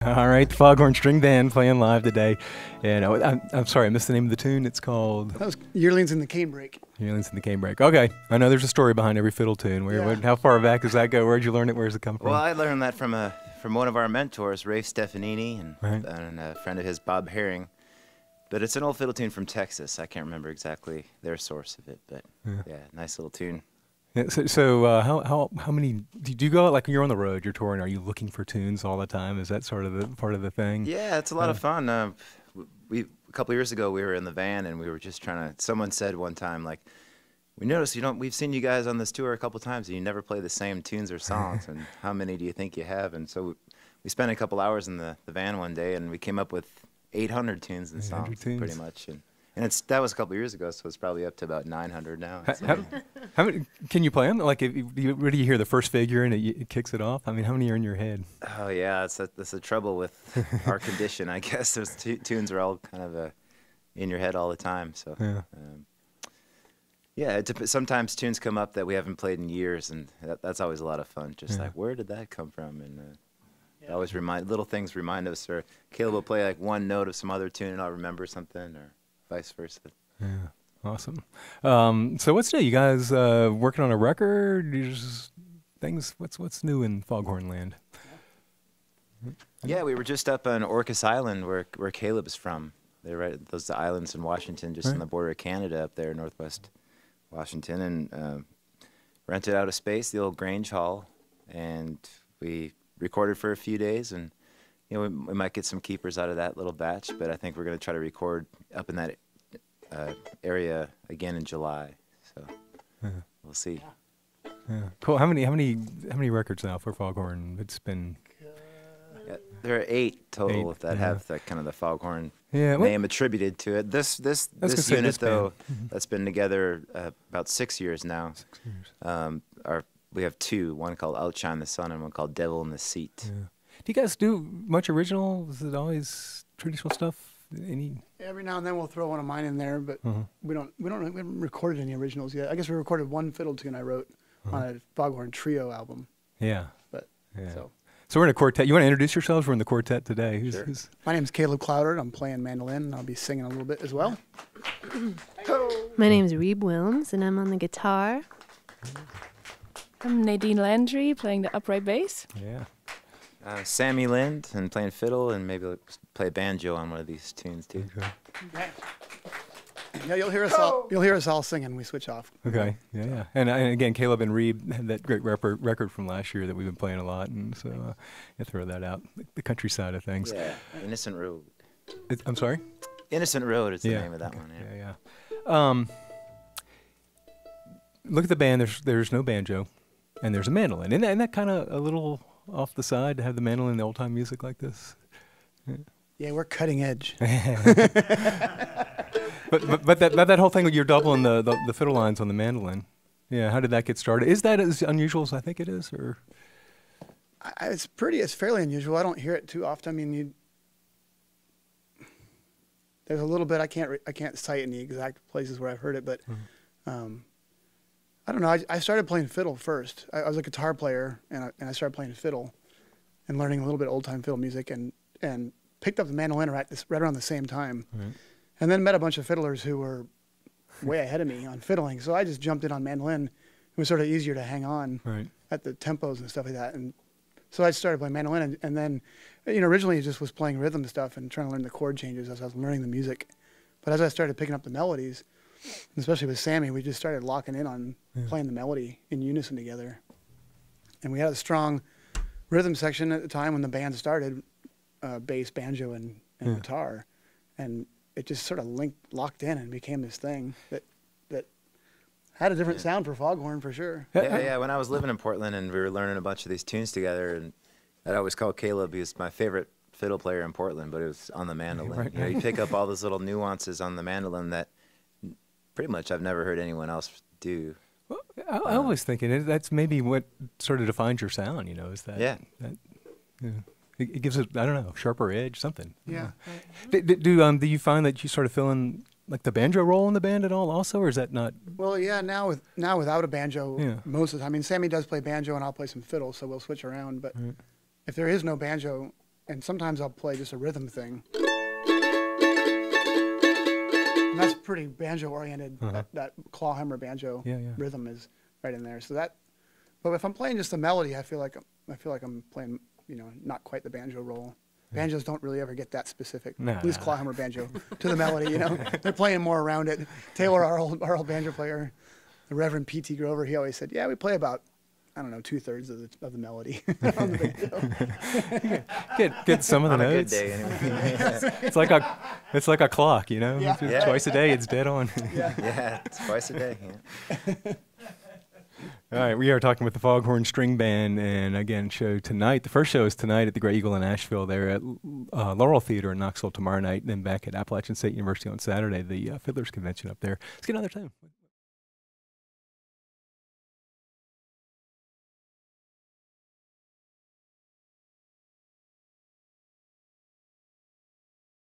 All right, the Foghorn Stringband playing live today. And I'm sorry, I missed the name of the tune. It's called That was Yearlings in the Canebrake. Yearlings In The Canebrake. Okay, I know there's a story behind every fiddle tune. How far back does that go? Where'd you learn it? Where's it come from? Well, I learned that from one of our mentors, Ray Stefanini, Right. and a friend of his, Bob Herring. But it's an old fiddle tune from Texas. I can't remember exactly their source of it, but yeah, nice little tune. Yeah, so how many do you go out, like when you're on the road, you're touring? Are you looking for tunes all the time? Is that sort of the part of the thing? Yeah, it's a lot of fun. A couple of years ago, we were in the van and we were just trying to. Someone said one time, like, we noticed we've seen you guys on this tour a couple times and you never play the same tunes or songs. And how many do you think you have? And so we spent a couple hours in the van one day and we came up with 800 tunes and songs, pretty much. And that was a couple of years ago, so it's probably up to about 900 now. How many, can you play them? Like, where do you hear the first figure and it kicks it off? I mean, how many are in your head? Oh yeah, that's the trouble with our condition, I guess. Those tunes are all kind of in your head all the time. So yeah, sometimes tunes come up that we haven't played in years, and that's always a lot of fun. Just like, where did that come from? And always little things remind us. Or Caleb will play like one note of some other tune, and I'll remember something, or vice versa. Yeah, awesome. So what's new? You guys working on a record? What's new in Foghorn Land? Yeah, we were just up on Orcas Island, where Caleb's from. They're right those islands in Washington, just on the border of Canada, up there, northwest Washington, and rented out a space, the old Grange Hall, and we recorded for a few days, and we might get some keepers out of that little batch, but I think we're going to try to record up in that area again in July. So we'll see. Yeah. Cool. How many records now for Foghorn? It's been. There are 8 total that have that kind of the Foghorn name attributed to it. This unit though, that's been together about 6 years now. 6 years. We have 2, one called Outshine the Sun and one called Devil in the Seat. Yeah. Do you guys do much original? Is it always traditional stuff? Every now and then we'll throw one of mine in there, but we haven't recorded any originals yet. I guess we recorded one fiddle tune I wrote on a Foghorn trio album. Yeah. But so we're in a quartet. You want to introduce yourselves? We're in the quartet today. Sure. My name's Caleb Clowder. I'm playing mandolin, and I'll be singing a little bit as well. My name's Reeb Wilms, and I'm on the guitar. I'm Nadine Landry, playing the upright bass. Yeah. Sammy Lind, and playing fiddle, and maybe play banjo on one of these tunes too. Okay. Yeah, you'll hear us all. You'll hear us all singing. We switch off. Okay. Yeah. And again, Caleb and Reeb had that great record from last year that we've been playing a lot, and so you throw that out. The countryside of things. Yeah. Innocent Road. I'm sorry. Innocent Road is the name of that one. Yeah. Look at the band. There's no banjo, and there's a mandolin. Isn't that kind of a little off the side to have the mandolin in the old-time music like this? Yeah, we're cutting edge. but that whole thing, you're doubling the fiddle lines on the mandolin. Yeah, how did that get started? Is that as unusual as I think it is, or? It's fairly unusual. I don't hear it too often. I mean, there's a little bit. I can't cite any exact places where I've heard it, but I don't know. I started playing fiddle first. I was a guitar player, and I started playing fiddle, and learning a little bit of old time fiddle music, and picked up the mandolin right around the same time, and then met a bunch of fiddlers who were way ahead of me on fiddling. So I just jumped in on mandolin. It was sort of easier to hang on at the tempos and stuff like that, and so I started playing mandolin, and then, originally it just was playing rhythm stuff and trying to learn the chord changes as I was learning the music. But as I started picking up the melodies, especially with Sammy, we just started locking in on playing the melody in unison together. And we had a strong rhythm section at the time when the band started, bass, banjo, and guitar. And it just sort of locked in and became this thing that had a different sound for Foghorn, for sure. Yeah. When I was living in Portland and we were learning a bunch of these tunes together, and I'd always call Caleb, he was my favorite fiddle player in Portland, but it was on the mandolin. You pick up all those little nuances on the mandolin that pretty much I've never heard anyone else do. Well, I always think that's maybe what sort of defines your sound, is that. It gives it, I don't know, sharper edge, something. Yeah. Do you find that you sort of fill in like the banjo role in the band at all also, or is that not? Well, yeah, now without a banjo, most of the time. I mean, Sammy does play banjo and I'll play some fiddle, so we'll switch around. But if there is no banjo, and sometimes I'll play just a rhythm thing. And that's pretty banjo-oriented. That clawhammer banjo rhythm is right in there. So that, but if I'm playing just a melody, I feel like I'm playing, you know, not quite the banjo role. Banjos don't really ever get that specific. At least clawhammer banjo to the melody, you know. They're playing more around it. Taylor, our old banjo player, the Reverend P.T. Grover, he always said, "Yeah, we play about, I don't know, 2/3 of the melody on the banjo." Get some of the notes. On a good day, anyway. It's like a clock, you know. Yeah. Twice a day, it's dead on. Yeah, it's twice a day. Yeah. All right, we are talking with the Foghorn Stringband, and again, show tonight. The first show is tonight at the Great Eagle in Asheville. They're at Laurel Theater in Knoxville tomorrow night, and then back at Appalachian State University on Saturday, the Fiddlers Convention up there. Let's get another tune.